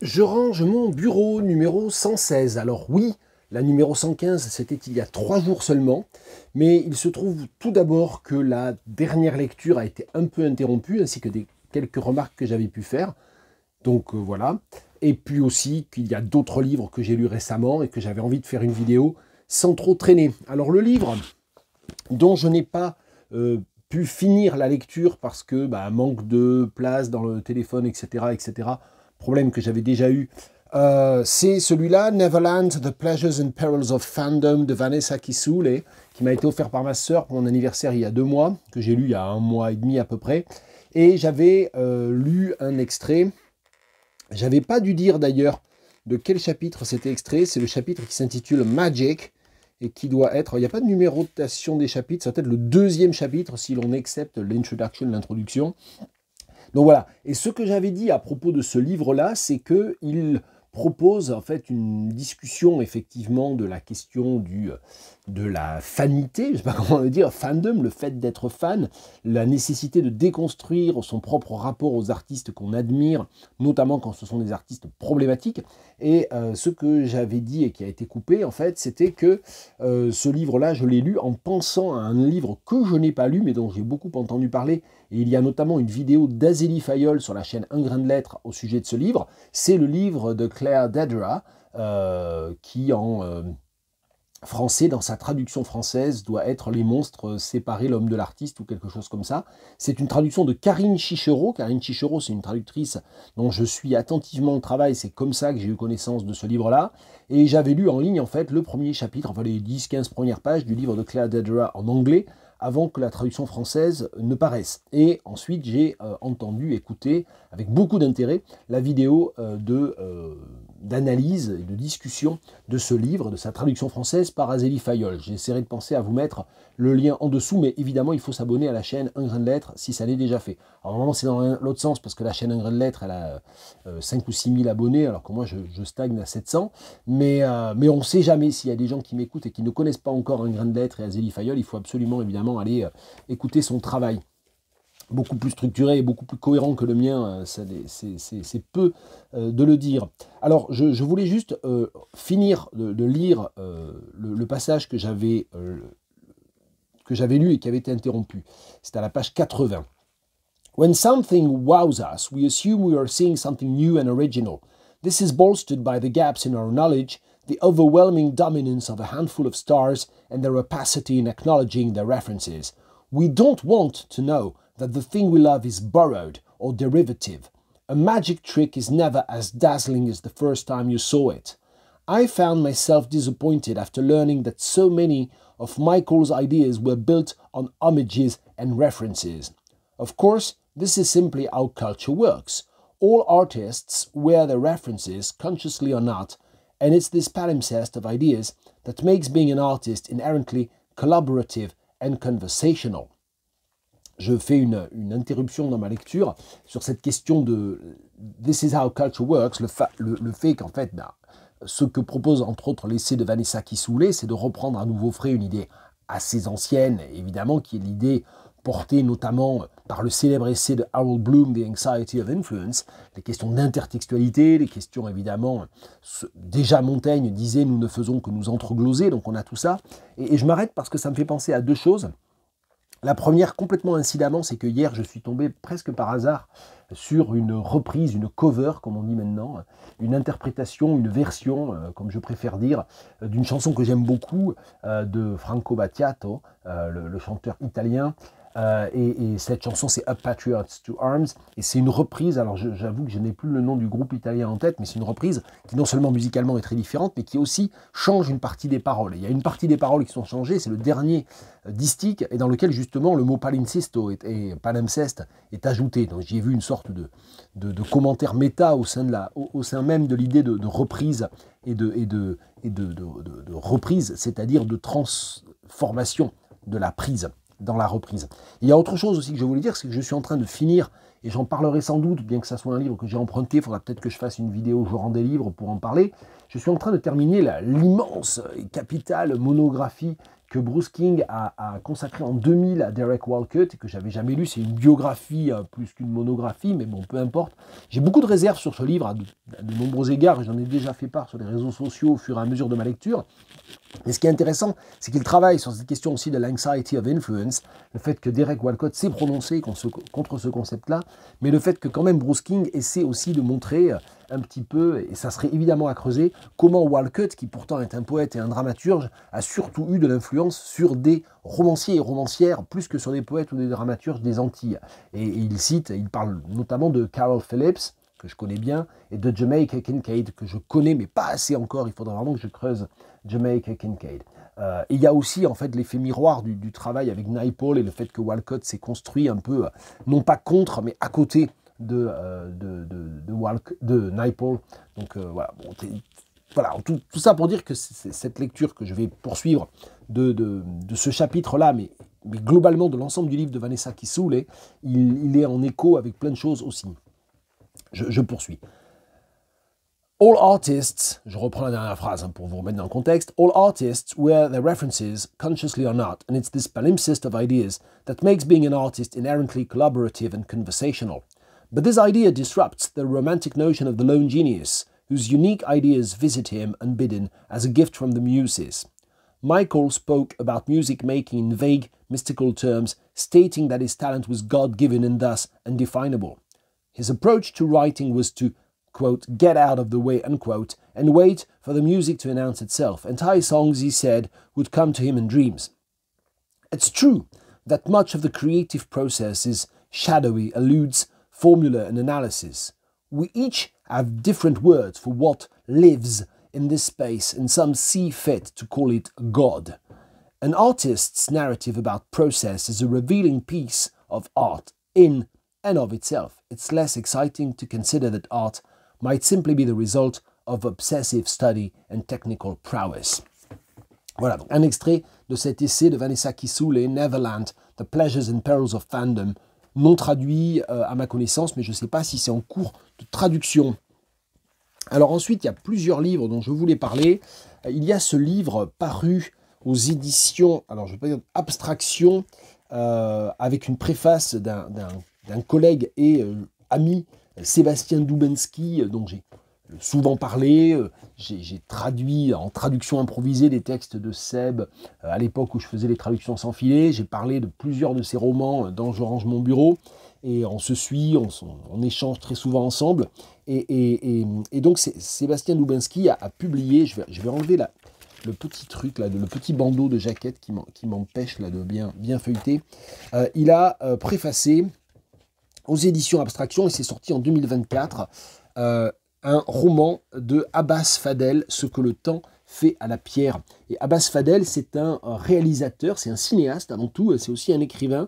Je range mon bureau numéro 116. Alors oui, la numéro 115, c'était il y a 3 jours seulement, mais il se trouve tout d'abord que la dernière lecture a été un peu interrompue, ainsi que quelques remarques que j'avais pu faire. Donc voilà. Et puis aussi qu'il y a d'autres livres que j'ai lus récemment et que j'avais envie de faire une vidéo sans trop traîner. Alors le livre dont je n'ai pas pu finir la lecture parce que manque de place dans le téléphone, etc., etc., problème que j'avais déjà eu, c'est celui-là, Neverland, The Pleasures and Perils of Fandom, de Vanessa Kisuule, qui m'a été offert par ma sœur pour mon anniversaire il y a 2 mois, que j'ai lu il y a 1 mois et demi à peu près. Et j'avais lu un extrait. J'avais pas dû dire d'ailleurs de quel chapitre c'était extrait. C'est le chapitre qui s'intitule Magic et qui doit être... Il n'y a pas de numérotation des chapitres, ça va être le 2e chapitre si l'on accepte l'introduction, l'introduction. Donc voilà, et ce que j'avais dit à propos de ce livre-là, c'est qu'il propose en fait une discussion effectivement de la question de la fanité, je ne sais pas comment le dire, fandom, le fait d'être fan, la nécessité de déconstruire son propre rapport aux artistes qu'on admire, notamment quand ce sont des artistes problématiques. Et ce que j'avais dit et qui a été coupé, en fait, c'était que ce livre-là, je l'ai lu en pensant à un livre que je n'ai pas lu, mais dont j'ai beaucoup entendu parler. Et il y a notamment une vidéo d'Azélie Fayol sur la chaîne Un Grain de Lettres au sujet de ce livre. C'est le livre de Claire Dedra, qui en français, dans sa traduction française, doit être Les monstres séparés, l'homme de l'artiste ou quelque chose comme ça. C'est une traduction de Karine Chichereau. Karine Chichereau, c'est une traductrice dont je suis attentivement le travail. C'est comme ça que j'ai eu connaissance de ce livre-là. Et j'avais lu en ligne, en fait, le premier chapitre, enfin les 10-15 premières pages du livre de Claire Dedra en anglais, avant que la traduction française ne paraisse. Et ensuite, j'ai entendu, écouté, avec beaucoup d'intérêt, la vidéo d'analyse et de discussion de ce livre, de sa traduction française par Azélie Fayol. J'essaierai de penser à vous mettre le lien en dessous, mais évidemment, il faut s'abonner à la chaîne Un Grain de Lettres si ça n'est déjà fait. Alors normalement, c'est dans l'autre sens, parce que la chaîne Un Grain de Lettres, elle a 5 ou 6 000 abonnés, alors que moi, je stagne à 700. Mais on ne sait jamais s'il y a des gens qui m'écoutent et qui ne connaissent pas encore Un Grain de Lettres et Azélie Fayol. Il faut absolument, évidemment, aller écouter son travail. Beaucoup plus structuré et beaucoup plus cohérent que le mien, c'est peu de le dire. Alors, je voulais juste finir de lire le passage que j'avais lu et qui avait été interrompu. C'est à la page 80. When something wows us, we assume we are seeing something new and original. This is bolstered by the gaps in our knowledge, the overwhelming dominance of a handful of stars, and their opacity in acknowledging their references. We don't want to know that the thing we love is borrowed or derivative. A magic trick is never as dazzling as the first time you saw it. I found myself disappointed after learning that so many of Michael's ideas were built on homages and references. Of course, this is simply how culture works. All artists wear their references, consciously or not, and it's this palimpsest of ideas that makes being an artist inherently collaborative and conversational. Je fais une interruption dans ma lecture sur cette question de « This is how culture works », le fait qu'en fait, ce que propose entre autres l'essai de Vanessa Kisuule, c'est de reprendre à nouveau frais une idée assez ancienne, évidemment, qui est l'idée portée notamment par le célèbre essai de Harold Bloom, The Anxiety of Influence, les questions d'intertextualité, les questions évidemment, déjà Montaigne disait « nous ne faisons que nous entregloser », donc on a tout ça. Et je m'arrête parce que ça me fait penser à 2 choses. La première, complètement incidemment, c'est que hier, je suis tombé presque par hasard sur une reprise, une cover, comme on dit maintenant, une interprétation, une version, comme je préfère dire, d'une chanson que j'aime beaucoup, de Franco Battiato, le chanteur italien. Et cette chanson, c'est Up Patriots to Arms, et c'est une reprise, alors j'avoue que je n'ai plus le nom du groupe italien en tête, mais c'est une reprise qui non seulement musicalement est très différente, mais qui aussi change une partie des paroles. Et il y a une partie des paroles qui sont changées, c'est le dernier distique, et dans lequel justement le mot palincesto et palimpseste est ajouté. Donc j'y ai vu une sorte de commentaire méta au sein même de l'idée de reprise et de reprise, c'est-à-dire de transformation de la prise dans la reprise. Il y a autre chose aussi que je voulais dire, c'est que je suis en train de finir, et j'en parlerai sans doute, bien que ça soit un livre que j'ai emprunté, il faudra peut-être que je fasse une vidéo Je rends des livres pour en parler. Je suis en train de terminer l'immense et capitale monographie que Bruce King a consacré en 2000 à Derek Walcott et que j'avais jamais lu. C'est une biographie plus qu'une monographie, mais bon, peu importe. J'ai beaucoup de réserves sur ce livre à de nombreux égards, et j'en ai déjà fait part sur les réseaux sociaux au fur et à mesure de ma lecture. Mais ce qui est intéressant, c'est qu'il travaille sur cette question aussi de l'anxiety of influence, le fait que Derek Walcott s'est prononcé contre ce concept-là, mais le fait que quand même Bruce King essaie aussi de montrer un petit peu, et ça serait évidemment à creuser, comment Walcott, qui pourtant est un poète et un dramaturge, a surtout eu de l'influence sur des romanciers et romancières, plus que sur des poètes ou des dramaturges des Antilles. Et il parle notamment de Carol Phillips, que je connais bien, et de Jamaica Kincaid, que je connais, mais pas assez encore. Il faudra vraiment que je creuse Jamaica Kincaid. Il y a aussi en fait l'effet miroir du travail avec Naipaul et le fait que Walcott s'est construit un peu, non pas contre, mais à côté de Naipaul. Donc voilà, bon, voilà, tout ça pour dire que cette lecture que je vais poursuivre de ce chapitre-là, mais globalement de l'ensemble du livre de Vanessa Kisuule, il est en écho avec plein de choses aussi. Je poursuis. All artists, je reprends la dernière phrase pour vous remettre dans le contexte, all artists wear their references, consciously or not, and it's this palimpsest of ideas that makes being an artist inherently collaborative and conversational. But this idea disrupts the romantic notion of the lone genius, whose unique ideas visit him unbidden as a gift from the muses. Michael spoke about music making in vague, mystical terms, stating that his talent was God-given and thus undefinable. His approach to writing was to, quote, get out of the way, unquote, and wait for the music to announce itself. Entire songs, he said, would come to him in dreams. It's true that much of the creative process is shadowy, eludes formula and analysis. We each have different words for what lives in this space, and some see fit to call it God. An artist's narrative about process is a revealing piece of art in and of itself. It's less exciting to consider that art might simply be the result of obsessive study and technical prowess. Voilà, donc un extrait de cet essai de Vanessa Kisuule, Neverland, The Pleasures and Perils of Fandom, non traduit à ma connaissance, mais je ne sais pas si c'est en cours de traduction. Alors ensuite, il y a plusieurs livres dont je voulais parler. Il y a ce livre paru aux éditions, alors je vais pas dire Abstraction, avec une préface d'un collègue et ami, Sébastien Dubensky, dont j'ai souvent parlé. J'ai traduit en traduction improvisée des textes de Seb à l'époque où je faisais les traductions sans filet. J'ai parlé de plusieurs de ses romans dans Je range mon bureau. Et on se suit, on échange très souvent ensemble. Et donc Sébastien Dubensky a publié, je vais enlever le petit truc, là, le petit bandeau de jaquette qui m'empêche de bien feuilleter. Il a préfacé aux éditions Abstraction, et c'est sorti en 2024, un roman de Abbas Fadel, Ce que le temps fait à la pierre. Et Abbas Fadel, c'est un réalisateur, c'est un cinéaste avant tout, c'est aussi un écrivain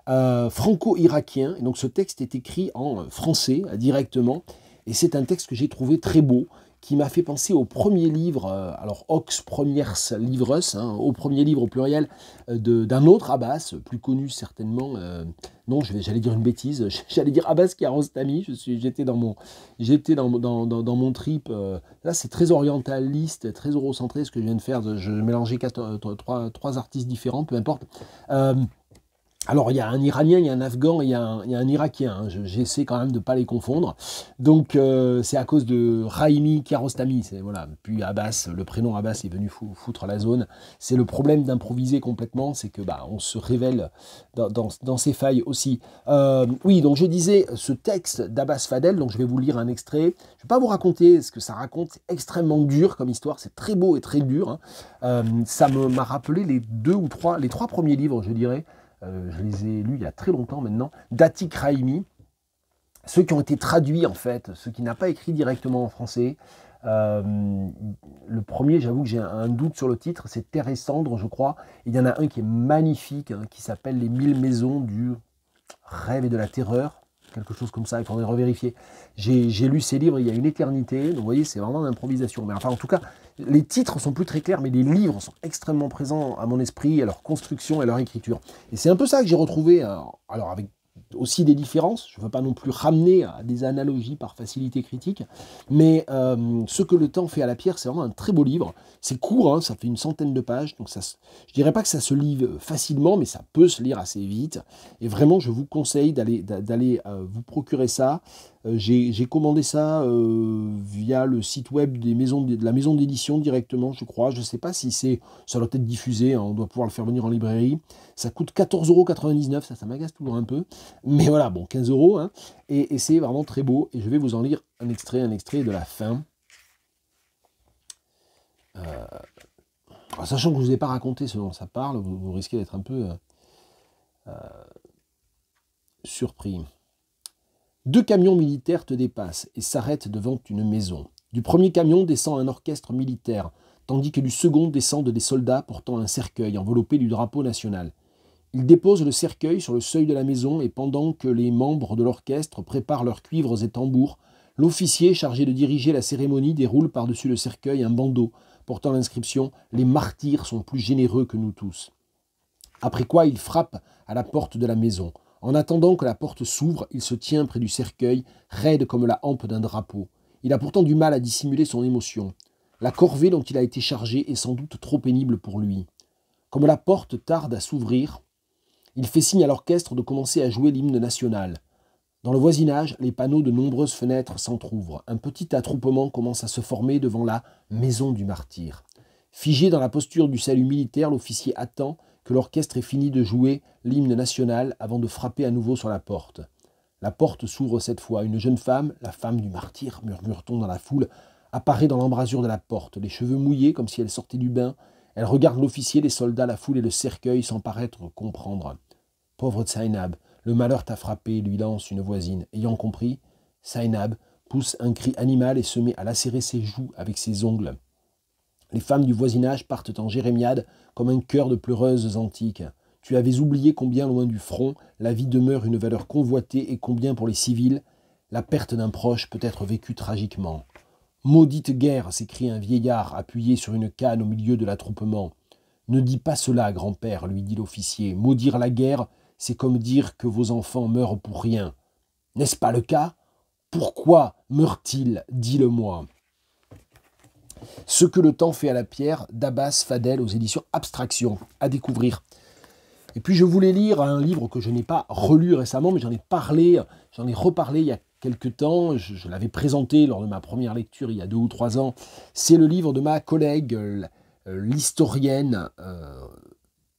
franco-irakien. Et donc ce texte est écrit en français directement, et c'est un texte que j'ai trouvé très beau, qui m'a fait penser au premier livre, alors Ox Premiers Livres, au premier livre au pluriel, d'un autre Abbas, plus connu certainement, non, j'allais dire une bêtise, j'allais dire Abbas Kiarostami, j'étais dans mon trip, là c'est très orientaliste, très eurocentré ce que je viens de faire, je mélangeais trois artistes différents, peu importe. Alors, il y a un Iranien, il y a un Afghan, il y a un Irakien. J'essaie quand même de ne pas les confondre. Donc, c'est à cause de Raimi Kiarostami. Voilà. Puis Abbas, le prénom Abbas est venu foutre la zone. C'est le problème d'improviser complètement, c'est que on se révèle dans ses failles aussi. Oui, donc je disais, ce texte d'Abbas Fadel, donc je vais vous lire un extrait. Je ne vais pas vous raconter ce que ça raconte, c'est extrêmement dur comme histoire, c'est très beau et très dur. Ça m'a rappelé les trois premiers livres, je dirais. Je les ai lus il y a très longtemps maintenant, d'Atik Raimi, ceux qui ont été traduits en fait, ceux qui n'ont pas écrit directement en français. Le premier, j'avoue que j'ai un doute sur le titre, c'est Terre et Cendre, je crois. Il y en a un qui est magnifique, qui s'appelle Les 1000 maisons du rêve et de la terreur, quelque chose comme ça, il faudrait revérifier. J'ai lu ces livres il y a une éternité, donc vous voyez, c'est vraiment l'improvisation. Mais enfin, en tout cas, les titres sont plus très clairs, mais les livres sont extrêmement présents à mon esprit, à leur construction et à leur écriture. Et c'est un peu ça que j'ai retrouvé, alors avec aussi des différences. Je ne veux pas non plus ramener à des analogies par facilité critique, mais ce que le temps fait à la pierre, c'est vraiment un très beau livre. C'est court, hein, ça fait une centaine de pages, donc ça, je dirais pas que ça se lit facilement, mais ça peut se lire assez vite. Et vraiment, je vous conseille d'aller vous procurer ça. J'ai commandé ça via le site web de la maison d'édition directement, je crois. Je ne sais pas si ça doit être diffusé, hein, on doit pouvoir le faire venir en librairie. Ça coûte 14,99 €, ça m'agace toujours un peu. Mais voilà, bon, 15 €, hein, et c'est vraiment très beau. Et je vais vous en lire un extrait de la fin. Sachant que je ne vous ai pas raconté ce dont ça parle, vous risquez d'être un peu surpris. 2 camions militaires te dépassent et s'arrêtent devant une maison. Du premier camion descend un orchestre militaire, tandis que du second descendent des soldats portant un cercueil enveloppé du drapeau national. Ils déposent le cercueil sur le seuil de la maison et pendant que les membres de l'orchestre préparent leurs cuivres et tambours, l'officier chargé de diriger la cérémonie déroule par-dessus le cercueil un bandeau portant l'inscription « Les martyrs sont plus généreux que nous tous ». Après quoi, il frappe à la porte de la maison. En attendant que la porte s'ouvre, il se tient près du cercueil, raide comme la hampe d'un drapeau. Il a pourtant du mal à dissimuler son émotion. La corvée dont il a été chargé est sans doute trop pénible pour lui. Comme la porte tarde à s'ouvrir, il fait signe à l'orchestre de commencer à jouer l'hymne national. Dans le voisinage, les panneaux de nombreuses fenêtres s'entr'ouvrent. Un petit attroupement commence à se former devant la maison du martyr. Figé dans la posture du salut militaire, l'officier attend que l'orchestre ait fini de jouer l'hymne national avant de frapper à nouveau sur la porte. La porte s'ouvre cette fois. Une jeune femme, la femme du martyr, murmure-t-on dans la foule, apparaît dans l'embrasure de la porte, les cheveux mouillés comme si elle sortait du bain. Elle regarde l'officier, les soldats, la foule et le cercueil sans paraître comprendre. « Pauvre Zainab, le malheur t'a frappé », lui lance une voisine. Ayant compris, Zainab pousse un cri animal et se met à lacérer ses joues avec ses ongles. Les femmes du voisinage partent en jérémiade comme un chœur de pleureuses antiques. Tu avais oublié combien loin du front la vie demeure une valeur convoitée et combien pour les civils la perte d'un proche peut être vécue tragiquement. « Maudite guerre !» s'écrie un vieillard appuyé sur une canne au milieu de l'attroupement. « Ne dis pas cela, grand-père, lui dit l'officier. Maudire la guerre, c'est comme dire que vos enfants meurent pour rien. N'est-ce pas le cas? Pourquoi meurent-ils? Dis-le-moi. » Ce que le temps fait à la pierre, d'Abbas Fadel aux éditions Abstraction, à découvrir. Et puis je voulais lire un livre que je n'ai pas relu récemment, mais j'en ai reparlé il y a quelques temps, je l'avais présenté lors de ma première lecture il y a 2 ou 3 ans. C'est le livre de ma collègue, l'historienne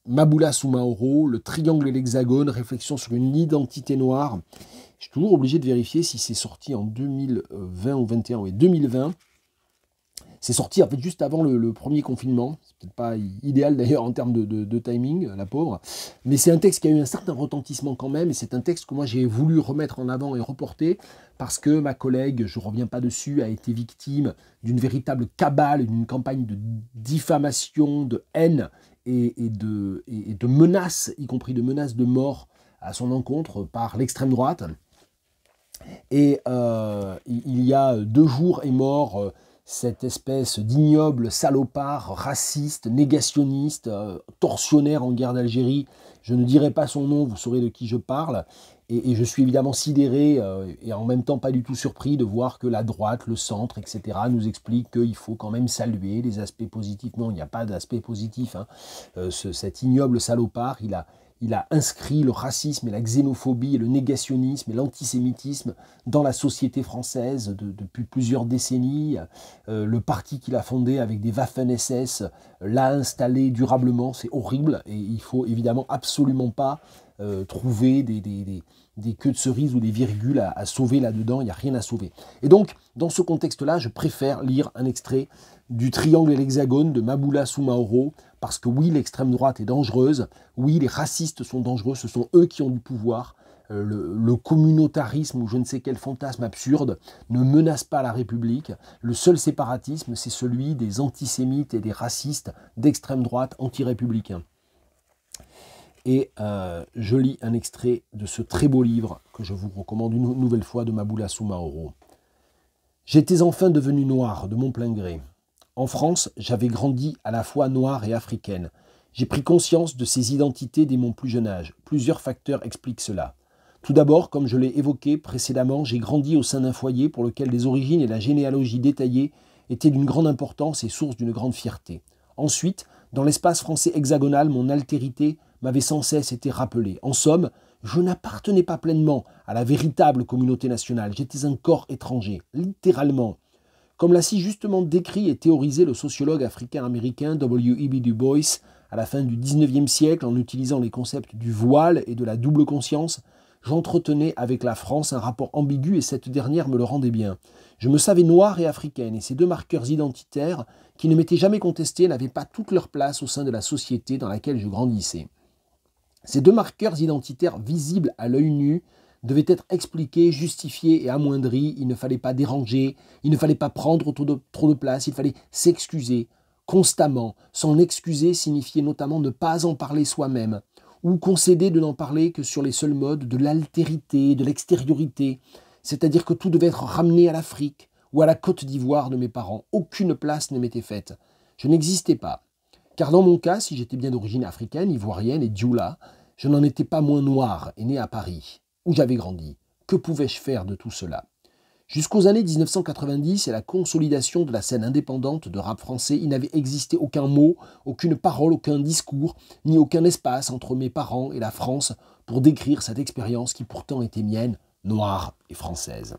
Maboula Soumaoro, Le triangle et l'hexagone, réflexion sur une identité noire. Je suis toujours obligé de vérifier si c'est sorti en 2020 ou 2021, oui, 2020. C'est sorti en fait juste avant le premier confinement. C'est peut-être pas idéal d'ailleurs en termes de timing, la pauvre. Mais c'est un texte qui a eu un certain retentissement quand même. Et c'est un texte que moi j'ai voulu remettre en avant et reporter parce que ma collègue, je ne reviens pas dessus, a été victime d'une véritable cabale, d'une campagne de diffamation, de haine et de menaces, y compris de menaces de mort à son encontre par l'extrême droite. Et il y a 2 jours est mort cette espèce d'ignoble salopard, raciste, négationniste, tortionnaire en guerre d'Algérie. Je ne dirai pas son nom, vous saurez de qui je parle. Et je suis évidemment sidéré et en même temps pas du tout surpris de voir que la droite, le centre, etc. nous expliquent qu'il faut quand même saluer les aspects positifs. Non, il n'y a pas d'aspect positif. Hein. Cet ignoble salopard, il a inscrit le racisme et la xénophobie et le négationnisme et l'antisémitisme dans la société française depuis plusieurs décennies. Le parti qu'il a fondé avec des Waffen-SS l'a installé durablement, c'est horrible et il faut évidemment absolument pas trouver des queues de cerise ou des virgules à sauver là-dedans, il n'y a rien à sauver. Et donc, dans ce contexte-là, je préfère lire un extrait du Triangle et l'Hexagone de Maboula Soumaoro, parce que oui, l'extrême droite est dangereuse, oui, les racistes sont dangereux, ce sont eux qui ont du pouvoir, le communautarisme ou je ne sais quel fantasme absurde ne menace pas la République, le seul séparatisme, c'est celui des antisémites et des racistes d'extrême droite anti-républicains. Et je lis un extrait de ce très beau livre que je vous recommande une nouvelle fois de Maboula Soumaoro. « J'étais enfin devenue noire de mon plein gré. En France, j'avais grandi à la fois noire et africaine. J'ai pris conscience de ces identités dès mon plus jeune âge. Plusieurs facteurs expliquent cela. Tout d'abord, comme je l'ai évoqué précédemment, j'ai grandi au sein d'un foyer pour lequel les origines et la généalogie détaillée étaient d'une grande importance et source d'une grande fierté. Ensuite, dans l'espace français hexagonal, mon altérité m'avait sans cesse été rappelée. En somme, je n'appartenais pas pleinement à la véritable communauté nationale. J'étais un corps étranger, littéralement. Comme l'a si justement décrit et théorisé le sociologue africain-américain W.E.B. Du Bois à la fin du XIXe siècle en utilisant les concepts du voile et de la double conscience, j'entretenais avec la France un rapport ambigu et cette dernière me le rendait bien. Je me savais noire et africaine et ces deux marqueurs identitaires, qui ne m'étaient jamais contestés, n'avaient pas toute leur place au sein de la société dans laquelle je grandissais. Ces deux marqueurs identitaires visibles à l'œil nu devaient être expliqués, justifiés et amoindris. Il ne fallait pas déranger, il ne fallait pas prendre trop de place, il fallait s'excuser constamment. S'en excuser signifiait notamment ne pas en parler soi-même, ou concéder de n'en parler que sur les seuls modes de l'altérité, de l'extériorité, c'est-à-dire que tout devait être ramené à l'Afrique ou à la Côte d'Ivoire de mes parents. Aucune place ne m'était faite. Je n'existais pas. Car dans mon cas, si j'étais bien d'origine africaine, ivoirienne et dioula, je n'en étais pas moins noir et né à Paris, où j'avais grandi. Que pouvais-je faire de tout cela ? Jusqu'aux années 1990 et la consolidation de la scène indépendante de rap français, il n'avait existé aucun mot, aucune parole, aucun discours, ni aucun espace entre mes parents et la France pour décrire cette expérience qui pourtant était mienne, noire et française.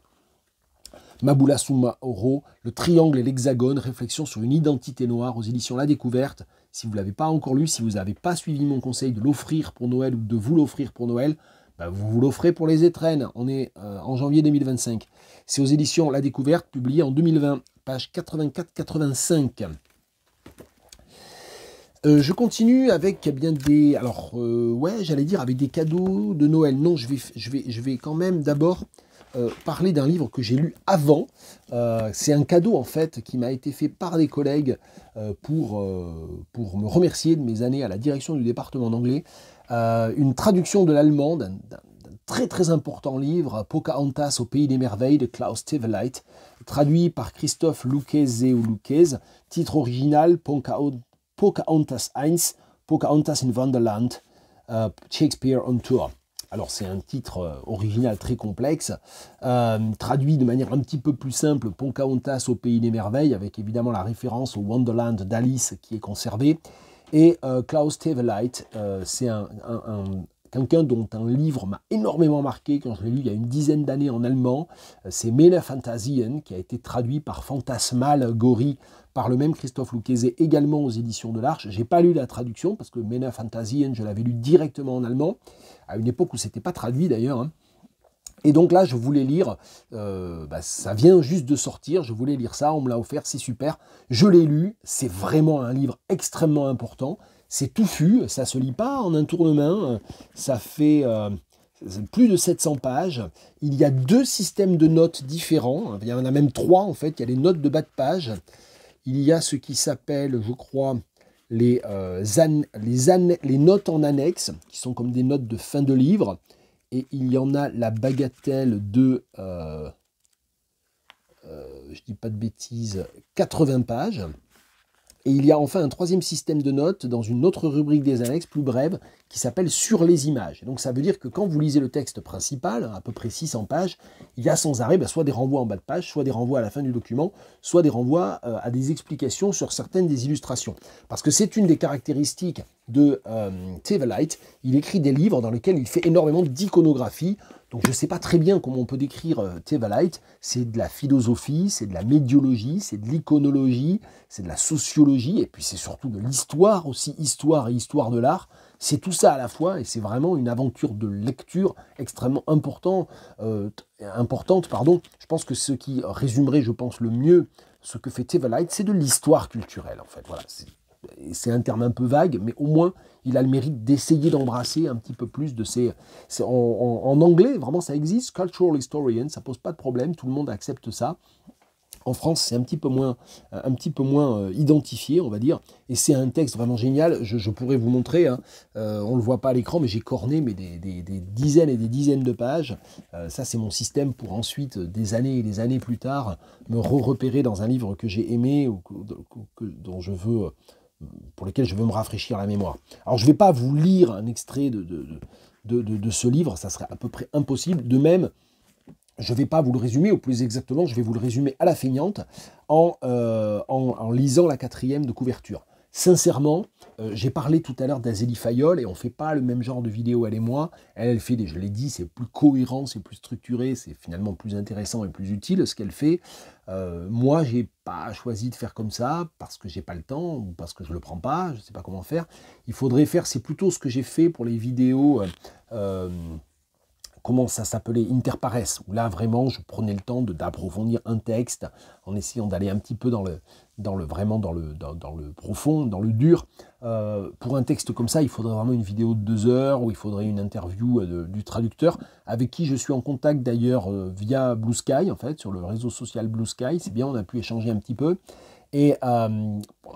Maboula Soumaoro, Le Triangle et l'Hexagone, réflexion sur une identité noire aux éditions La Découverte. Si vous ne l'avez pas encore lu, si vous n'avez pas suivi mon conseil de l'offrir pour Noël ou de vous l'offrir pour Noël, vous vous l'offrez pour les étrennes. On est en janvier 2025. C'est aux éditions La Découverte, publié en 2020, page 84-85. Je continue avec bien des... Alors, j'allais dire avec des cadeaux de Noël. Non, je vais quand même d'abord parler d'un livre que j'ai lu avant. C'est un cadeau, en fait, qui m'a été fait par des collègues pour me remercier de mes années à la direction du département d'anglais. Une traduction de l'allemand d'un très très important livre, Pocahontas au pays des merveilles de Klaus Teweleit, traduit par Christophe Lucchese ou Lucchese, titre original Pocahontas 1, Pocahontas in Wonderland, Shakespeare on Tour. Alors c'est un titre original très complexe, traduit de manière un petit peu plus simple, Pocahontas au pays des merveilles, avec évidemment la référence au Wonderland d'Alice qui est conservée. Et Klaus Teweleit, c'est quelqu'un dont un livre m'a énormément marqué quand je l'ai lu il y a une dizaine d'années en allemand. C'est Meine Phantasien, qui a été traduit par Phantasmagorie par le même Christophe Lucchese, également aux éditions de l'Arche. Je n'ai pas lu la traduction parce que Meine Phantasien, je l'avais lu directement en allemand, à une époque où ce n'était pas traduit d'ailleurs, hein. Et donc là, je voulais lire, ça vient juste de sortir, je voulais lire ça, on me l'a offert, c'est super. Je l'ai lu, c'est vraiment un livre extrêmement important. C'est touffu, ça ne se lit pas en un tournement, ça fait plus de 700 pages. Il y a 2 systèmes de notes différents, il y en a même 3 en fait, il y a les notes de bas de page. Il y a ce qui s'appelle, je crois, les notes en annexe, qui sont comme des notes de fin de livre. Et il y en a la bagatelle de, je dis pas de bêtises, 80 pages. Et il y a enfin un 3e système de notes dans une autre rubrique des annexes, plus brève, qui s'appelle Sur les images. Donc ça veut dire que quand vous lisez le texte principal, à peu près 600 pages, il y a sans arrêt soit des renvois en bas de page, soit des renvois à la fin du document, soit des renvois à des explications sur certaines des illustrations. Parce que c'est une des caractéristiques de Teweleit. Il écrit des livres dans lesquels il fait énormément d'iconographie. Donc je ne sais pas très bien comment on peut décrire Teweleit. C'est de la philosophie, c'est de la médiologie, c'est de l'iconologie, c'est de la sociologie, et puis c'est surtout de l'histoire aussi, histoire et histoire de l'art. C'est tout ça à la fois, et c'est vraiment une aventure de lecture extrêmement importante. Je pense que ce qui résumerait, je pense, le mieux ce que fait Teweleit, c'est de l'histoire culturelle, en fait. Voilà, c'est un terme un peu vague, mais au moins, il a le mérite d'essayer d'embrasser un petit peu plus de ces... En anglais, vraiment, ça existe, cultural historian, ça pose pas de problème, tout le monde accepte ça. En France, c'est un petit peu moins identifié, on va dire. Et c'est un texte vraiment génial. Je pourrais vous montrer, hein. On ne le voit pas à l'écran, mais j'ai corné des dizaines et des dizaines de pages. Ça, c'est mon système pour ensuite, des années et des années plus tard, me repérer dans un livre que j'ai aimé ou dont je veux pour lesquels je veux me rafraîchir la mémoire. Alors, je ne vais pas vous lire un extrait de ce livre, ça serait à peu près impossible. De même, je ne vais pas vous le résumer, ou plus exactement, je vais vous le résumer à la feignante en lisant la 4e de couverture. Sincèrement, j'ai parlé tout à l'heure d'Azélie Fayol et on ne fait pas le même genre de vidéo, elle et moi. Elle fait, je l'ai dit, c'est plus cohérent, c'est plus structuré, c'est finalement plus intéressant et plus utile ce qu'elle fait. Moi, j'ai pas choisi de faire comme ça parce que j'ai pas le temps ou parce que je le prends pas, je ne sais pas comment faire. Il faudrait faire, c'est plutôt ce que j'ai fait pour les vidéos. Comment ça s'appelait, Interpares, où là vraiment je prenais le temps d'approfondir un texte en essayant d'aller un petit peu dans le profond, dans le dur. Pour un texte comme ça, il faudrait vraiment une vidéo de 2 heures, ou il faudrait une interview du traducteur, avec qui je suis en contact d'ailleurs via Blue Sky, en fait, sur le réseau social Blue Sky. C'est bien, on a pu échanger un petit peu. Et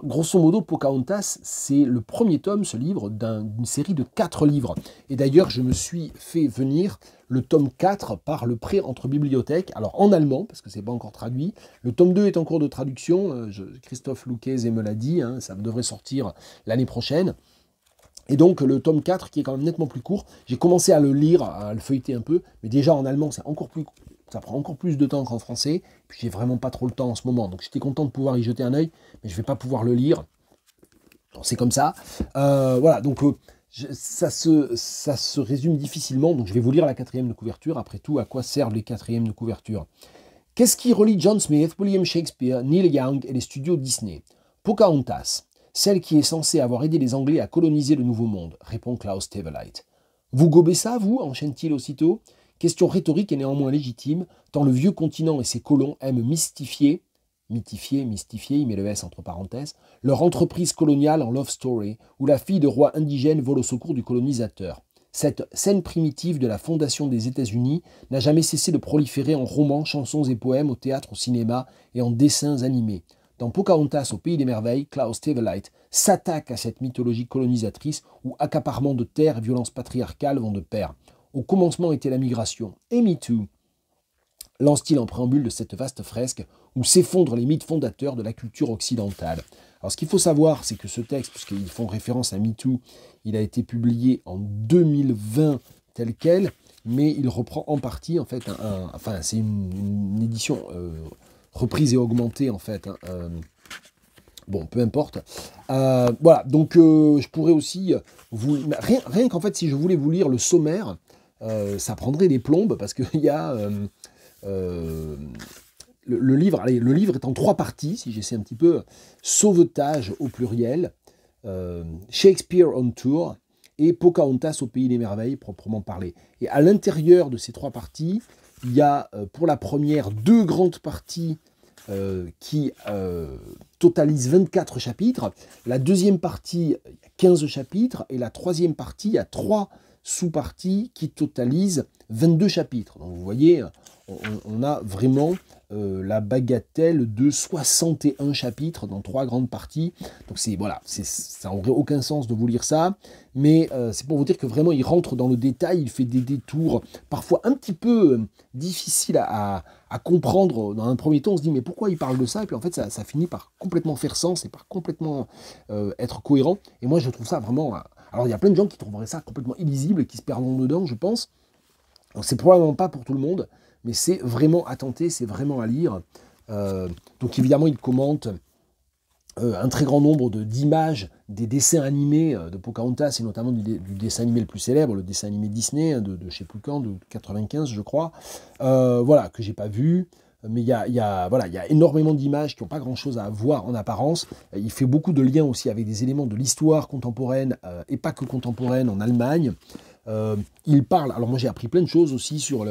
grosso modo, Pocahontas, c'est le premier tome, ce livre, d'une série de 4 livres. Et d'ailleurs, je me suis fait venir le tome 4 par le prêt entre bibliothèques, alors en allemand, parce que c'est pas encore traduit. Le tome 2 est en cours de traduction, Christophe Lucchese me l'a dit, hein, ça devrait sortir l'année prochaine. Et donc le tome 4, qui est quand même nettement plus court, j'ai commencé à le lire, à le feuilleter un peu, mais déjà en allemand, c'est encore plus ça prend encore plus de temps qu'en français, puis j'ai vraiment pas trop le temps en ce moment, donc j'étais content de pouvoir y jeter un œil, mais je vais pas pouvoir le lire, c'est comme ça. Voilà, donc ça se résume difficilement, donc je vais vous lire la 4e de couverture. Après tout, à quoi servent les 4e de couverture? Qu'est-ce qui relie John Smith, William Shakespeare, Neil Young et les studios Disney? Pocahontas, celle qui est censée avoir aidé les Anglais à coloniser le Nouveau Monde, répond Klaus Teweleit. Vous gobez ça, vous enchaîne-t-il aussitôt. Question rhétorique et néanmoins légitime, tant le vieux continent et ses colons aiment mystifier, il met le S entre parenthèses, leur entreprise coloniale en love story, où la fille de roi indigène vole au secours du colonisateur. Cette scène primitive de la fondation des États-Unis n'a jamais cessé de proliférer en romans, chansons et poèmes, au théâtre, au cinéma et en dessins animés. Dans Pocahontas au Pays des Merveilles, Klaus Teweleit s'attaque à cette mythologie colonisatrice où accaparement de terres et violence patriarcale vont de pair. Au commencement était la migration, et Me Too, lance-t-il en préambule de cette vaste fresque où s'effondrent les mythes fondateurs de la culture occidentale. Alors ce qu'il faut savoir, c'est que ce texte, puisqu'ils font référence à Me Too, il a été publié en 2020 tel quel, mais il reprend en partie, en fait, enfin c'est une édition reprise et augmentée, en fait, bon, peu importe. Voilà, donc je pourrais aussi vous... Rien qu'en fait, si je voulais vous lire le sommaire, ça prendrait des plombes, parce qu'il y a... le livre est en 3 parties, si j'essaie un petit peu. Sauvetage au pluriel, Shakespeare on Tour, et Pocahontas au Pays des Merveilles, proprement parlé. Et à l'intérieur de ces 3 parties, il y a pour la première 2 grandes parties qui totalise 24 chapitres. La deuxième partie, 15 chapitres. Et la troisième partie, il y a 3 sous-parties qui totalisent 22 chapitres. Donc vous voyez, on a vraiment la bagatelle de 61 chapitres dans 3 grandes parties. Donc voilà, ça n'aurait aucun sens de vous lire ça. Mais c'est pour vous dire que vraiment, il rentre dans le détail, il fait des détours parfois un petit peu difficiles à comprendre. Dans un premier temps, on se dit mais pourquoi il parle de ça? Et puis en fait, ça finit par complètement faire sens et par complètement être cohérent. Et moi, je trouve ça vraiment... Alors, il y a plein de gens qui trouveraient ça complètement illisible et qui se perdront dedans, je pense. Donc, c'est probablement pas pour tout le monde, mais c'est vraiment à tenter, c'est vraiment à lire. Donc, évidemment, il commente un très grand nombre d'images des dessins animés de Pocahontas, et notamment du dessin animé le plus célèbre, le dessin animé Disney, de je ne sais plus quand, de 95 je crois, voilà, que j'ai pas vu, mais il y a énormément d'images qui n'ont pas grand chose à voir en apparence. Il fait beaucoup de liens aussi avec des éléments de l'histoire contemporaine, et pas que contemporaine, en Allemagne. Il parle, alors moi j'ai appris plein de choses aussi sur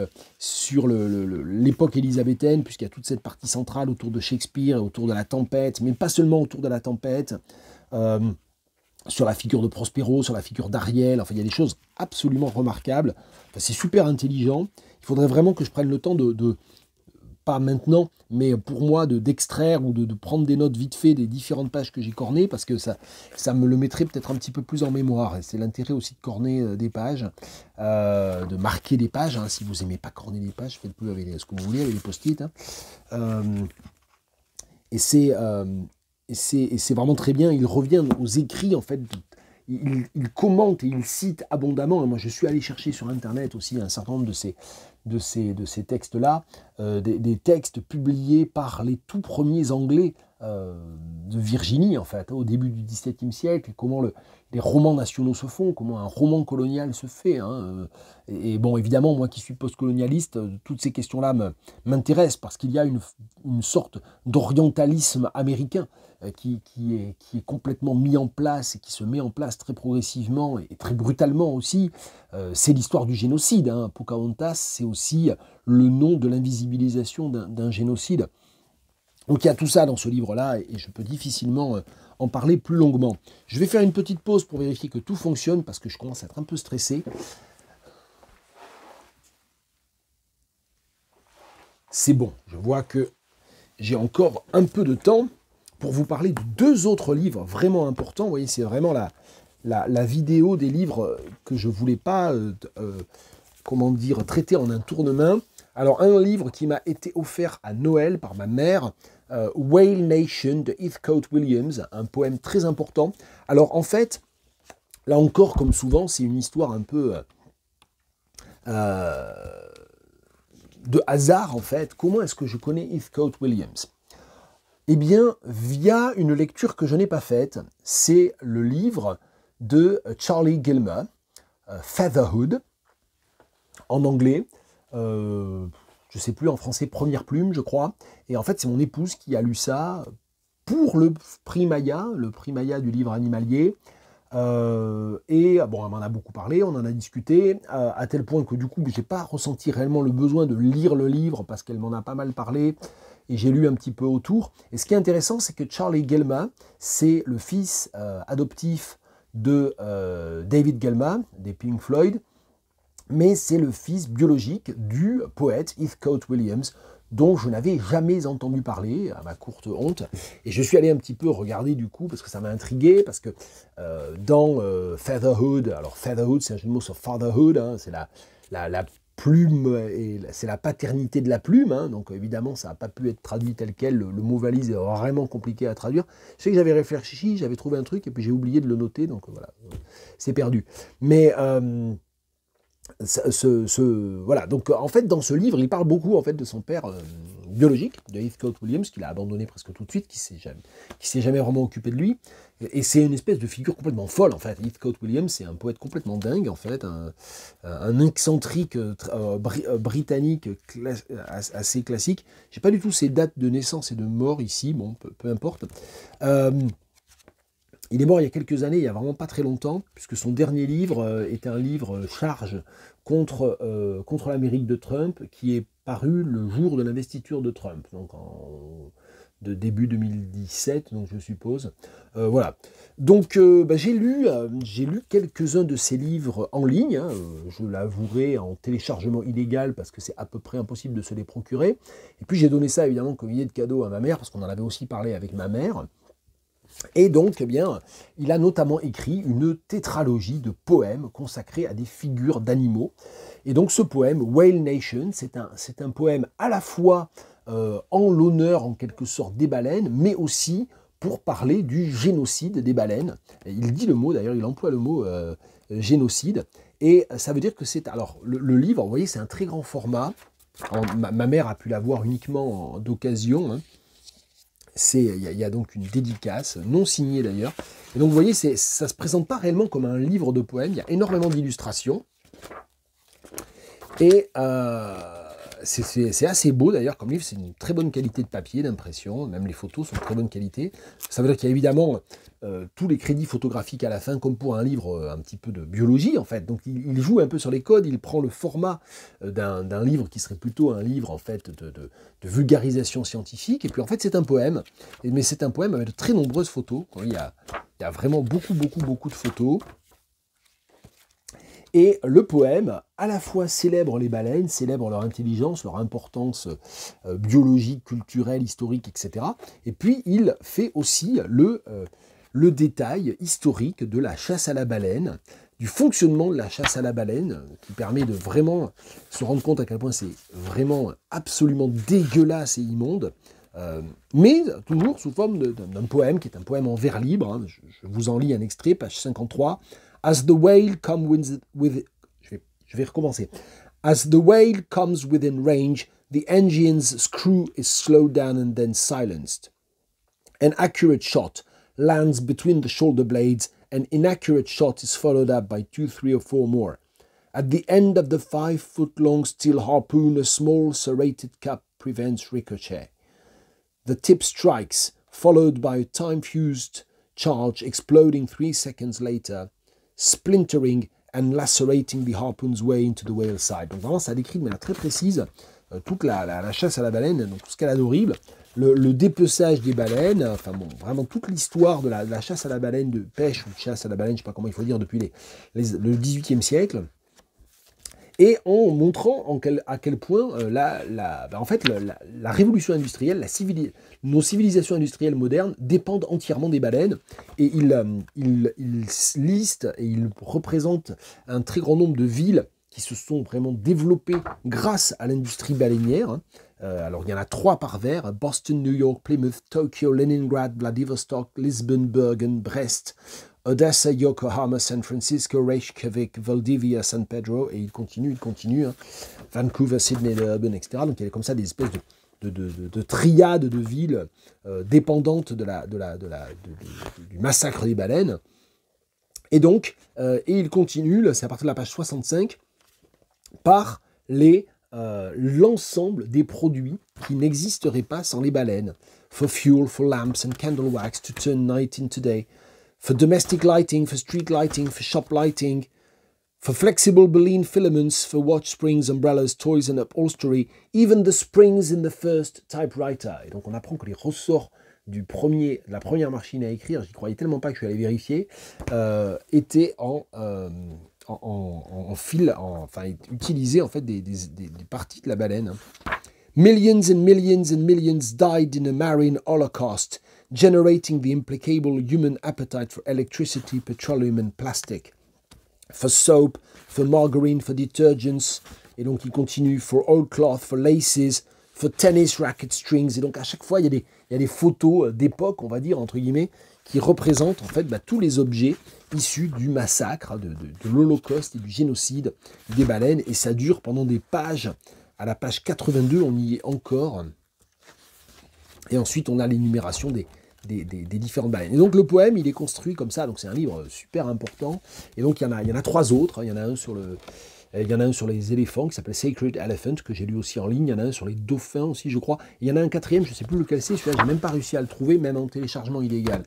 l'époque élisabéthaine, puisqu'il y a toute cette partie centrale autour de Shakespeare, autour de la tempête, mais pas seulement autour de la tempête, sur la figure de Prospero, sur la figure d'Ariel. Enfin il y a des choses absolument remarquables. Enfin, c'est super intelligent. Il faudrait vraiment que je prenne le temps pas maintenant, mais pour moi, d'extraire ou de prendre des notes vite fait des différentes pages que j'ai cornées, parce que ça me le mettrait peut-être un petit peu plus en mémoire. Et c'est l'intérêt aussi de corner des pages, de marquer des pages. Hein. Si vous n'aimez pas corner des pages, faites plus avec ce que vous voulez, avec les post-it. Hein. Et c'est c'est vraiment très bien. Il revient aux écrits, en fait. Il commente et il cite abondamment. Et moi, je suis allé chercher sur Internet aussi un certain nombre de ces textes-là, des textes publiés par les tout premiers Anglais de Virginie, en fait, au début du XVIIe siècle, comment les romans nationaux se font, comment un roman colonial se fait. Hein, et bon, évidemment, moi qui suis postcolonialiste, toutes ces questions-là m'intéressent parce qu'il y a une sorte d'orientalisme américain qui est complètement mis en place et qui se met en place très progressivement et très brutalement aussi. C'est l'histoire du génocide. Hein. Pocahontas, c'est aussi le nom de l'invisibilisation d'un génocide. Donc il y a tout ça dans ce livre-là et je peux difficilement en parler plus longuement. Je vais faire une petite pause pour vérifier que tout fonctionne parce que je commence à être un peu stressé. C'est bon, je vois que j'ai encore un peu de temps pour vous parler de 2 autres livres vraiment importants. Vous voyez, c'est vraiment la vidéo des livres que je ne voulais pas traiter en un tournement. Alors, un livre qui m'a été offert à Noël par ma mère, Whale Nation de Heathcote Williams, un poème très important. Alors, en fait, là encore, comme souvent, c'est une histoire un peu de hasard, en fait. Comment est-ce que je connais Heathcote Williams ? Eh bien, via une lecture que je n'ai pas faite, c'est le livre de Charlie Gilmer, Featherhood, en anglais, je ne sais plus, en français, Première Plume, je crois. Et en fait, c'est mon épouse qui a lu ça pour le prix Maya du livre animalier. Et bon, elle m'en a beaucoup parlé, on en a discuté, à tel point que du coup, j'ai pas ressenti réellement le besoin de lire le livre parce qu'elle m'en a pas mal parlé. Et j'ai lu un petit peu autour. Et ce qui est intéressant, c'est que Charlie Gilmer, c'est le fils adoptif de David Gilmer, des Pink Floyd, mais c'est le fils biologique du poète Heathcote Williams, dont je n'avais jamais entendu parler, à ma courte honte. Et je suis allé un petit peu regarder du coup, parce que ça m'a intrigué, parce que dans Featherhood, alors Featherhood, c'est un jeu de mots sur fatherhood, hein, c'est la plume, et c'est la paternité de la plume, hein, donc évidemment ça n'a pas pu être traduit tel quel, le mot valise est vraiment compliqué à traduire. Je sais que j'avais réfléchi, j'avais trouvé un truc, et puis j'ai oublié de le noter, donc voilà, c'est perdu. Mais voilà, donc en fait dans ce livre il parle beaucoup en fait de son père biologique, de Heathcote Williams, qu'il a abandonné presque tout de suite, qui s'est jamais vraiment occupé de lui, et c'est une espèce de figure complètement folle en fait. Heathcote Williams, c'est un poète complètement dingue en fait, un excentrique britannique assez classique. J'ai pas du tout ses dates de naissance et de mort ici, bon peu importe. Il est mort il y a quelques années, il n'y a vraiment pas très longtemps, puisque son dernier livre est un livre charge contre l'Amérique de Trump, qui est paru le jour de l'investiture de Trump, donc de début 2017, donc je suppose. Voilà. Donc j'ai lu quelques-uns de ses livres en ligne, hein, je l'avouerai en téléchargement illégal, parce que c'est à peu près impossible de se les procurer. Et puis j'ai donné ça évidemment comme idée de cadeau à ma mère, parce qu'on en avait aussi parlé avec ma mère. Et donc, eh bien, il a notamment écrit une tétralogie de poèmes consacrés à des figures d'animaux. Et donc ce poème, Whale Nation, c'est un poème à la fois en l'honneur, en quelque sorte, des baleines, mais aussi pour parler du génocide des baleines. Et il dit le mot, d'ailleurs, il emploie le mot génocide. Et ça veut dire que c'est... Alors, le livre, vous voyez, c'est un très grand format. Ma mère a pu l'avoir uniquement d'occasion, hein. Il y a donc une dédicace, non signée d'ailleurs. Et donc vous voyez, ça ne se présente pas réellement comme un livre de poèmes, il y a énormément d'illustrations. Et c'est assez beau d'ailleurs comme livre, c'est une très bonne qualité de papier, d'impression, même les photos sont de très bonne qualité. Ça veut dire qu'il y a évidemment tous les crédits photographiques à la fin, comme pour un livre un petit peu de biologie en fait. Donc il joue un peu sur les codes, il prend le format d'un livre qui serait plutôt un livre en fait de vulgarisation scientifique. Et puis en fait c'est un poème, mais c'est un poème avec de très nombreuses photos. Il y a vraiment beaucoup de photos. Et le poème, à la fois célèbre les baleines, célèbre leur intelligence, leur importance biologique, culturelle, historique, etc. Et puis il fait aussi le détail historique de la chasse à la baleine, du fonctionnement de la chasse à la baleine, qui permet de vraiment se rendre compte à quel point c'est vraiment absolument dégueulasse et immonde. mais toujours sous forme d'un poème, qui est un poème en vers libre. Hein. Je vous en lis un extrait, page 53. As the whale comes je vais recommencer. As the whale comes within range, the engine's screw is slowed down and then silenced. An accurate shot lands between the shoulder blades. An inaccurate shot is followed up by 2, 3, or 4 more. At the end of the 5-foot-long steel harpoon, a small serrated cap prevents ricochet. The tip strikes, followed by a time-fused charge exploding 3 seconds later, splintering and lacerating the harpoon's way into the whale's side. Donc vraiment, ça décrit de manière très précise toute la chasse à la baleine, donc tout ce qu'elle a d'horrible, le dépeçage des baleines, enfin bon, vraiment toute l'histoire de la chasse à la baleine, de pêche ou de chasse à la baleine, je ne sais pas comment il faut dire, depuis le XVIIIe siècle. Et en montrant à quel point en fait, la révolution industrielle, nos civilisations industrielles modernes dépendent entièrement des baleines. Et il liste et il représente un très grand nombre de villes qui se sont vraiment développées grâce à l'industrie baleinière. Alors il y en a 3 par vers: Boston, New York, Plymouth, Tokyo, Leningrad, Vladivostok, Lisbonne, Bergen, Brest, Odessa, Yokohama, San Francisco, Reykjavik, Valdivia, San Pedro, et il continue, hein. Vancouver, Sydney, Durban, etc. Donc il y a comme ça des espèces de triades de villes dépendantes du massacre des baleines. Et donc, et il continue, c'est à partir de la page 65, par l'ensemble des produits qui n'existeraient pas sans les baleines. For fuel, for lamps and candle wax to turn night into day. For domestic lighting, for street lighting, for shop lighting, for flexible baleen filaments, for watch springs, umbrellas, toys and upholstery, even the springs in the first typewriter. Et donc on apprend que les ressorts de la première machine à écrire, j'y croyais tellement pas que je suis allé vérifier, étaient utilisaient en fait des parties de la baleine. Millions and millions and millions died in a marine holocaust, generating the implacable human appetite for electricity, petroleum and plastic. For soap, for margarine, for detergents, et donc il continue, for oilcloth, for laces, for tennis racket strings, et donc à chaque fois il y a des photos d'époque, on va dire, entre guillemets, qui représentent en fait tous les objets issus du massacre, de l'Holocauste et du génocide des baleines, et ça dure pendant des pages. À la page 82, on y est encore. Et ensuite, on a l'énumération des différentes baleines. Et donc, le poème, il est construit comme ça. Donc, c'est un livre super important. Et donc, il y en a 3 autres. Il y en a un sur les éléphants qui s'appelle Sacred Elephant, que j'ai lu aussi en ligne. Il y en a un sur les dauphins aussi, je crois. Et il y en a un 4e, je ne sais plus lequel c'est. Celui-là, je n'ai même pas réussi à le trouver, même en téléchargement illégal.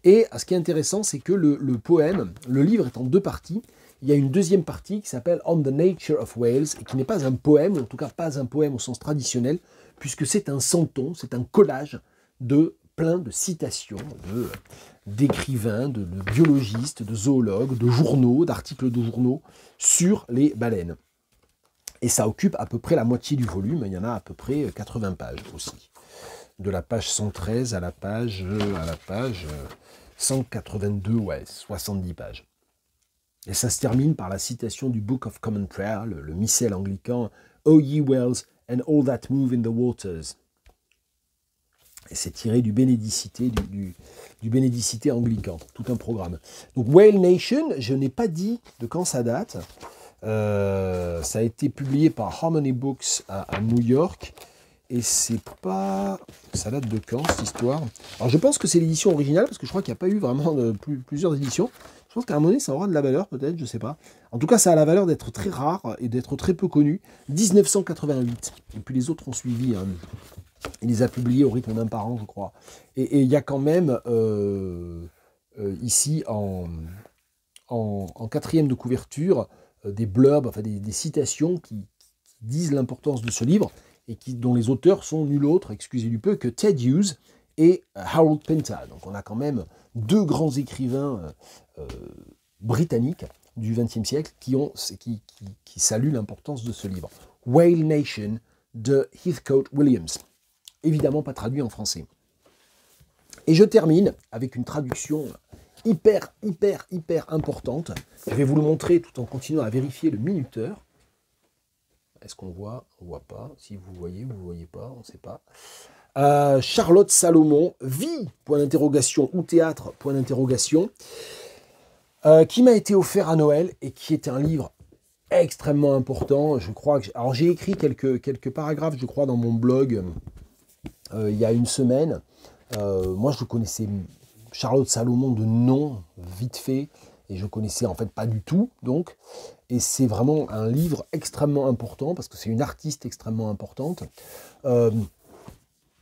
Et ce qui est intéressant, c'est que le poème, le livre est en 2 parties. Il y a une deuxième partie qui s'appelle On the Nature of Whales, et qui n'est pas un poème, ou en tout cas pas un poème au sens traditionnel, puisque c'est un santon, c'est un collage de plein de citations d'écrivains, de biologistes, de zoologues, de journaux, d'articles de journaux sur les baleines. Et ça occupe à peu près la moitié du volume, il y en a à peu près 80 pages aussi. De la page 113 à la page 182, 70 pages. Et ça se termine par la citation du Book of Common Prayer, le missel anglican, O ye whales and all that move in the waters. Et c'est tiré du Bénédicité, du Bénédicité anglican, tout un programme. Donc Whale Nation, je n'ai pas dit de quand ça date. Ça a été publié par Harmony Books à New York. Et c'est pas... Ça date de quand, cette histoire? Alors je pense que c'est l'édition originale, parce que je crois qu'il n'y a pas eu vraiment plusieurs éditions. Je pense qu'à un moment donné, ça aura de la valeur, peut-être, je ne sais pas. En tout cas, ça a la valeur d'être très rare et d'être très peu connu. 1988. Et puis les autres ont suivi. Hein. Il les a publiés au rythme d'un par an, je crois. Et il y a quand même, ici, en 4e de couverture, des blurbs, enfin des citations qui disent l'importance de ce livre et dont les auteurs sont nul autre, excusez du peu, que Ted Hughes et Harold Pinter. Donc on a quand même 2 grands écrivains britanniques du XXe siècle qui saluent l'importance de ce livre. Whale Nation de Heathcote Williams. Évidemment pas traduit en français. Et je termine avec une traduction hyper importante. Je vais vous le montrer tout en continuant à vérifier le minuteur. Est-ce qu'on voit? On ne voit pas. Si vous voyez pas, on ne sait pas. Charlotte Salomon, vie, point d'interrogation, ou théâtre, point d'interrogation, qui m'a été offert à Noël et qui est un livre extrêmement important. Je crois que alors j'ai écrit quelques paragraphes, je crois, dans mon blog il y a une semaine. Moi, je connaissais Charlotte Salomon de nom, vite fait, et je connaissais en fait pas du tout, donc. Et c'est vraiment un livre extrêmement important, parce que c'est une artiste extrêmement importante.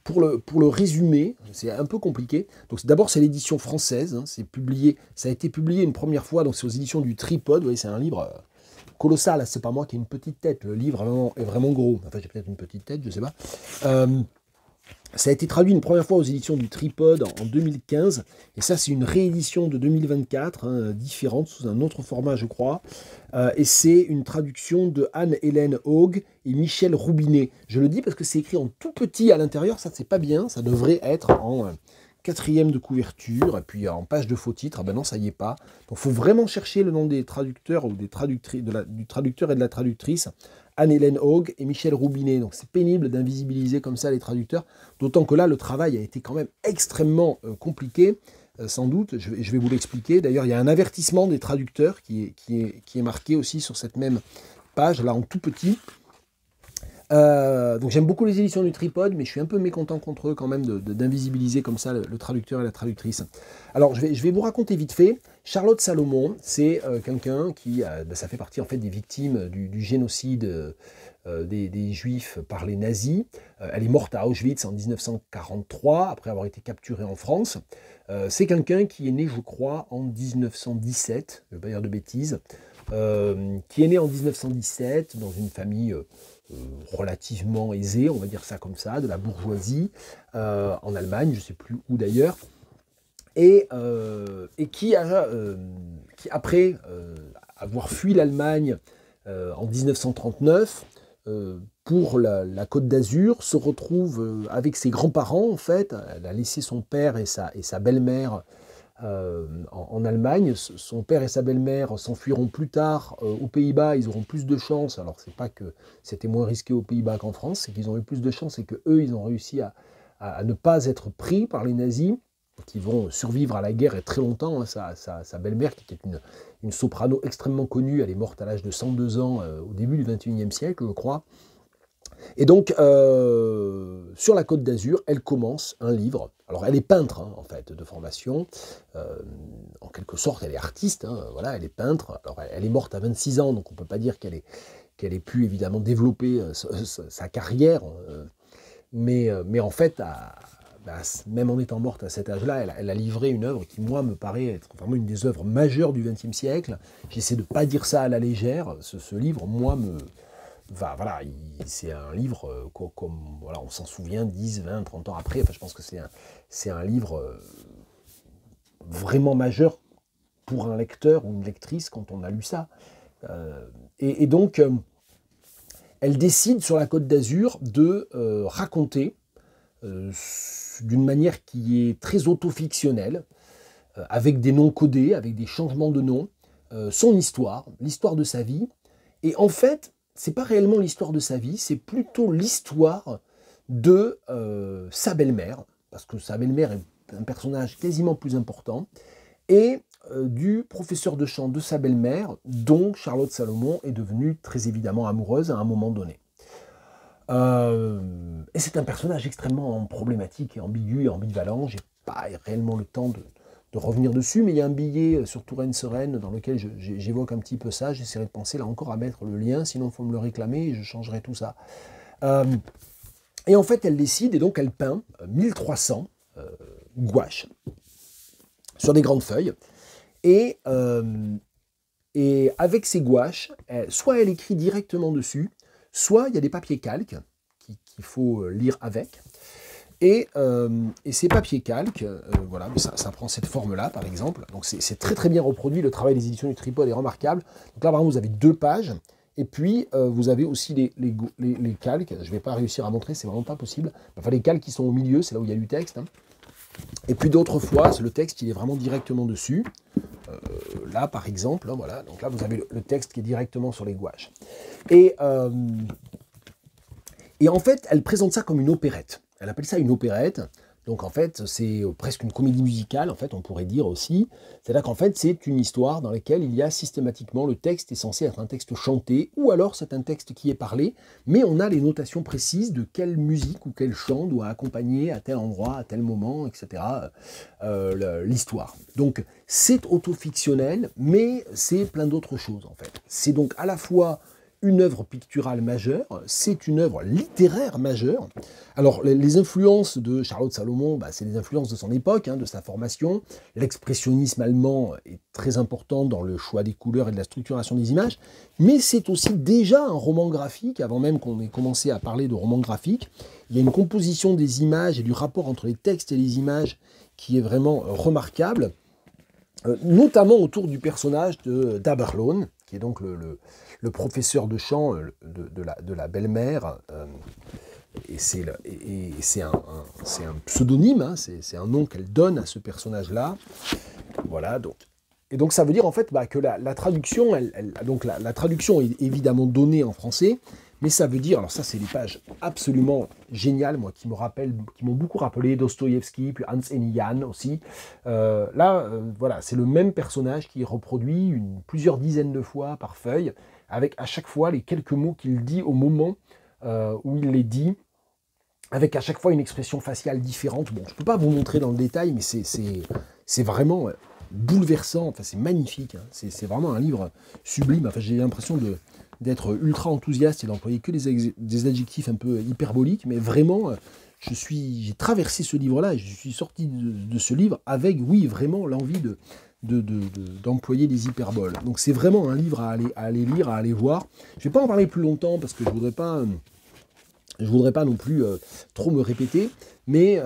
Pour le résumer, c'est un peu compliqué. Donc d'abord, c'est l'édition française, hein, c'est publié, ça a été publié une première fois, donc c'est aux éditions du Tripod. Vous voyez, c'est un livre colossal, c'est pas moi qui ai une petite tête, le livre est vraiment gros. Enfin, j'ai peut-être une petite tête, je sais pas. Ça a été traduit une première fois aux éditions du Tripod en 2015, et ça c'est une réédition de 2024, hein, différente, sous un autre format je crois, et c'est une traduction de Anne-Hélène Haug et Michel Roubinet. Je le dis parce que c'est écrit en tout petit à l'intérieur, ça c'est pas bien, ça devrait être en quatrième de couverture, et puis en page de faux titre, ah ben non ça y est pas. Donc il faut vraiment chercher le nom des traducteurs ou des traductrices, du traducteur et de la traductrice, Anne-Hélène Haug et Michel Roubinet. Donc c'est pénible d'invisibiliser comme ça les traducteurs, d'autant que là le travail a été quand même extrêmement compliqué, sans doute, je vais vous l'expliquer. D'ailleurs il y a un avertissement des traducteurs qui est marqué aussi sur cette même page, là en tout petit. Donc j'aime beaucoup les éditions du Tripod, mais je suis un peu mécontent contre eux quand même d'invisibiliser comme ça le traducteur et la traductrice. Alors je vais vous raconter vite fait. Charlotte Salomon, c'est quelqu'un qui, ça fait partie en fait des victimes du génocide des Juifs par les nazis. Elle est morte à Auschwitz en 1943, après avoir été capturée en France. C'est quelqu'un qui est né, je crois, en 1917, je ne vais pas dire de bêtises, qui est né en 1917 dans une famille relativement aisée, on va dire ça comme ça, de la bourgeoisie, en Allemagne, je ne sais plus où d'ailleurs, et qui après avoir fui l'Allemagne en 1939, pour la Côte d'Azur, se retrouve avec ses grands-parents, en fait. Elle a laissé son père et sa belle-mère en Allemagne. Son père et sa belle-mère s'enfuiront plus tard aux Pays-Bas, ils auront plus de chance. Alors c'est pas que c'était moins risqué aux Pays-Bas qu'en France, c'est qu'ils ont eu plus de chance et que eux ils ont réussi à ne pas être pris par les nazis, qui vont survivre à la guerre et très longtemps. Hein. Sa belle-mère, qui était une soprano extrêmement connue, elle est morte à l'âge de 102 ans au début du XXIe siècle, je crois. Et donc, sur la Côte d'Azur, elle commence un livre. Alors, elle est peintre, hein, en fait, de formation. En quelque sorte, elle est artiste. Hein, voilà, elle est peintre. Alors, elle est morte à 26 ans, donc on ne peut pas dire qu'elle ait pu, évidemment, développer sa carrière. Mais en fait, même en étant morte à cet âge-là, elle a livré une œuvre qui, moi, me paraît être vraiment une des œuvres majeures du XXe siècle. J'essaie de ne pas dire ça à la légère. Ce livre, moi, voilà, c'est un livre comme voilà, on s'en souvient 10, 20, 30 ans après. Enfin, je pense que c'est un livre vraiment majeur pour un lecteur ou une lectrice quand on a lu ça. Et donc, elle décide sur la Côte d'Azur de raconter d'une manière qui est très autofictionnelle, avec des noms codés, avec des changements de noms, son histoire, l'histoire de sa vie. Et en fait, c'est pas réellement l'histoire de sa vie, c'est plutôt l'histoire de sa belle-mère, parce que sa belle-mère est un personnage quasiment plus important, et du professeur de chant de sa belle-mère, dont Charlotte Salomon est devenue très évidemment amoureuse à un moment donné. Et c'est un personnage extrêmement problématique et ambigu et ambivalent. J'ai pas réellement le temps de revenir dessus, mais il y a un billet sur Touraine Sereine dans lequel j'évoque un petit peu ça. J'essaierai de penser là encore à mettre le lien, sinon il faut me le réclamer et je changerai tout ça. Et en fait, elle décide et donc elle peint 1300 gouaches sur des grandes feuilles. Et avec ces gouaches, soit elle écrit directement dessus, soit il y a des papiers calques qu'il faut lire avec. Et ces papiers calques, voilà, ça prend cette forme-là, par exemple. Donc c'est très très bien reproduit. Le travail des éditions du Tripod est remarquable. Donc là, par exemple, vous avez 2 pages. Et puis, vous avez aussi les calques. Je ne vais pas réussir à montrer, c'est vraiment pas possible. Enfin, les calques qui sont au milieu, c'est là où il y a du texte. Hein. Et puis d'autres fois, le texte, il est vraiment directement dessus. Là, par exemple, hein, voilà. Donc là, vous avez le texte qui est directement sur les gouaches. Et en fait, elle présente ça comme une opérette. Elle appelle ça une opérette. Donc en fait, c'est presque une comédie musicale, en fait, on pourrait dire aussi. C'est-à-dire qu'en fait, c'est une histoire dans laquelle il y a systématiquement, le texte est censé être un texte chanté, ou alors c'est un texte qui est parlé, mais on a les notations précises de quelle musique ou quel chant doit accompagner à tel endroit, à tel moment, etc. L'histoire. Donc c'est autofictionnel, mais c'est plein d'autres choses, en fait. C'est donc à la fois une œuvre picturale majeure, c'est une œuvre littéraire majeure. Alors, les influences de Charlotte Salomon, c'est les influences de son époque, de sa formation. L'expressionnisme allemand est très important dans le choix des couleurs et de la structuration des images, mais c'est aussi déjà un roman graphique, avant même qu'on ait commencé à parler de roman graphique. Il y a une composition des images et du rapport entre les textes et les images qui est vraiment remarquable, notamment autour du personnage d'Aberloon, qui est donc le professeur de chant de la belle-mère, et c'est un pseudonyme, c'est un nom qu'elle donne à ce personnage-là. Voilà, donc ça veut dire en fait que la traduction, donc la traduction est évidemment donnée en français, mais ça veut dire, alors ça c'est des pages absolument géniales, moi qui m'ont beaucoup rappelé Dostoïevski, puis Hans Enian aussi. Voilà, c'est le même personnage qui est reproduit plusieurs dizaines de fois par feuille, avec à chaque fois les quelques mots qu'il dit au moment où il les dit, avec à chaque fois une expression faciale différente. Bon, je ne peux pas vous montrer dans le détail, mais c'est vraiment bouleversant, enfin c'est magnifique, c'est vraiment un livre sublime. Enfin, j'ai l'impression d'être ultra enthousiaste et d'employer que des adjectifs un peu hyperboliques, mais vraiment, j'ai traversé ce livre-là et je suis sorti de ce livre avec, oui, vraiment l'envie d'employer des hyperboles. Donc c'est vraiment un livre à aller lire, à aller voir. Je ne vais pas en parler plus longtemps parce que je voudrais pas non plus trop me répéter, mais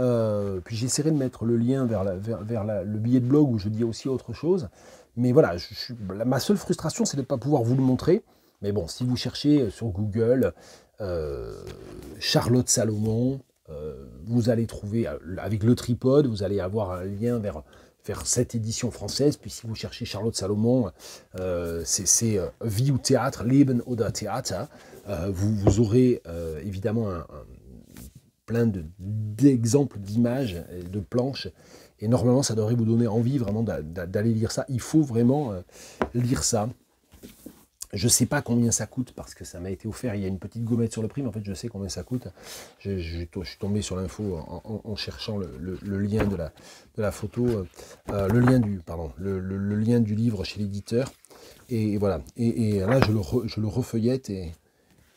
puis j'essaierai de mettre le lien vers le billet de blog où je dis aussi autre chose. Mais voilà, ma seule frustration, c'est de ne pas pouvoir vous le montrer. Mais bon, si vous cherchez sur Google Charlotte Salomon, vous allez trouver, avec le tripode, vous allez avoir un lien vers cette édition française. Puis si vous cherchez Charlotte Salomon, c'est Vie ou Théâtre, Leben oder Theater. Vous aurez évidemment plein d'exemples d'images, de planches, et normalement ça devrait vous donner envie vraiment d'aller lire ça. Il faut vraiment lire ça. Je ne sais pas combien ça coûte parce que ça m'a été offert, il y a une petite gommette sur le prix, mais en fait je sais combien ça coûte. Je suis tombé sur l'info en cherchant le lien de la photo, le lien du livre chez l'éditeur. Et voilà, et là je le refeuillette et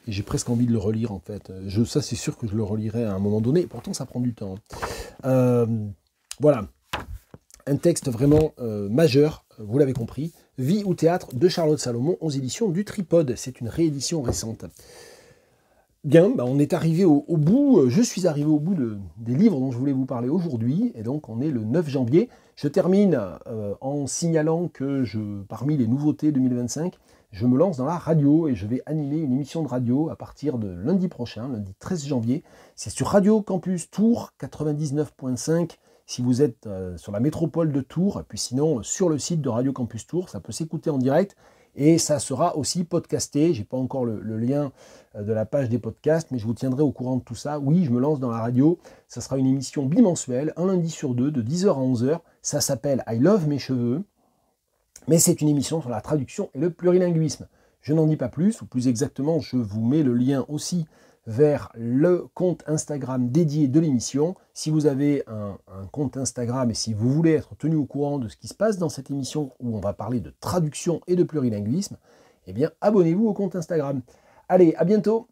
j'ai presque envie de le relire en fait. Ça c'est sûr que je le relirai à un moment donné, pourtant ça prend du temps. Voilà, un texte vraiment majeur, vous l'avez compris. Vie ou Théâtre de Charlotte Salomon aux éditions du Tripode. C'est une réédition récente. Bien, on est arrivé au bout, je suis arrivé au bout des livres dont je voulais vous parler aujourd'hui, et donc on est le 9 janvier. Je termine en signalant que parmi les nouveautés 2025, je me lance dans la radio et je vais animer une émission de radio à partir de lundi prochain, lundi 13 janvier. C'est sur Radio Campus Tours 99.5 si vous êtes sur la métropole de Tours, puis sinon sur le site de Radio Campus Tours, ça peut s'écouter en direct. Et ça sera aussi podcasté. Je n'ai pas encore le lien de la page des podcasts, mais je vous tiendrai au courant de tout ça. Oui, je me lance dans la radio. Ça sera une émission bimensuelle, un lundi sur deux, de 10h à 11h. Ça s'appelle I Love mes cheveux. Mais c'est une émission sur la traduction et le plurilinguisme. Je n'en dis pas plus, ou plus exactement, je vous mets le lien aussi vers le compte Instagram dédié de l'émission. Si vous avez un compte Instagram et si vous voulez être tenu au courant de ce qui se passe dans cette émission où on va parler de traduction et de plurilinguisme, eh bien abonnez-vous au compte Instagram. Allez, à bientôt!